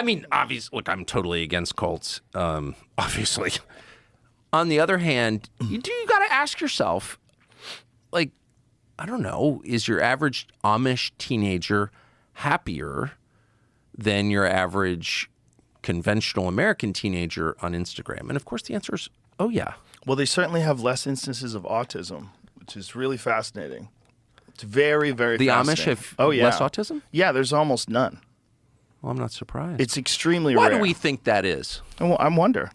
I mean, obviously, look, I'm totally against cults, obviously. On the other hand, you got to ask yourself, like, I don't know, is your average Amish teenager happier than your average conventional American teenager on Instagram? And of course, the answer is, oh, yeah. Well, they certainly have less instances of autism, which is really fascinating. It's very, very fascinating. The Amish have less autism? Yeah, there's almost none. Well, I'm not surprised. It's extremely rare. Why do we think that is? I wonder.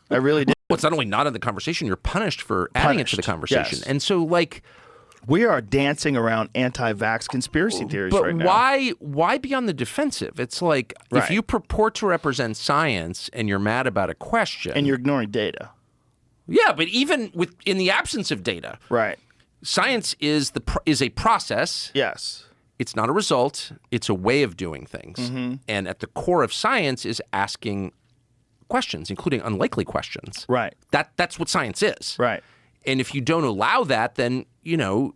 I really do. Well, it's not only not in the conversation, you're punished for adding it to the conversation. Yes. And so, like... We are dancing around anti-vax conspiracy theories right now. But why be on the defensive? It's like, if you purport to represent science and you're mad about a question... And you're ignoring data. Yeah, but even in the absence of data... Right. Science is a process. Yes. It's not a result. It's a way of doing things. Mm-hmm. And at the core of science is asking questions, including unlikely questions. Right. That's what science is. Right. And if you don't allow that, then you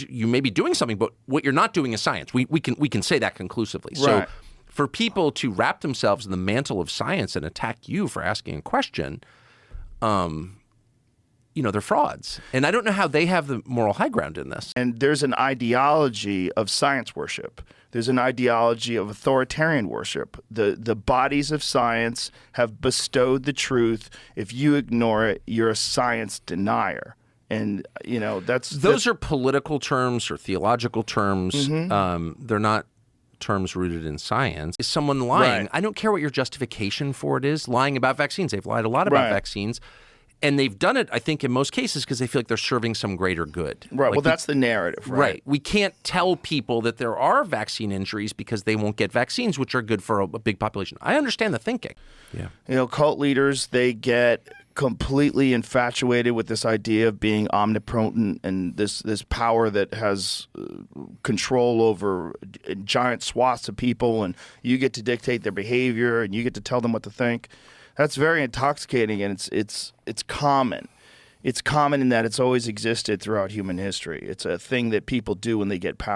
may be doing something, but what you're not doing is science. We can say that conclusively. Right. So for people to wrap themselves in the mantle of science and attack you for asking a question, they're frauds. And I don't know how they have the moral high ground in this. And there's an ideology of science worship. There's an ideology of authoritarian worship. The bodies of science have bestowed the truth. If you ignore it, you're a science denier. And, those are political terms or theological terms. Mm-hmm. They're not terms rooted in science. Is someone lying? Right. I don't care what your justification for it is. Lying about vaccines. They've lied a lot about vaccines. And they've done it, I think, in most cases because they feel like they're serving some greater good. Right. Well, that's the narrative, right? We can't tell people that there are vaccine injuries because they won't get vaccines, which are good for a big population. I understand the thinking. Yeah. Cult leaders, they get completely infatuated with this idea of being omnipotent and this power that has control over giant swaths of people, and you get to dictate their behavior and you get to tell them what to think. That's very intoxicating, and it's common. It's common in that it's always existed throughout human history. It's a thing that people do when they get power.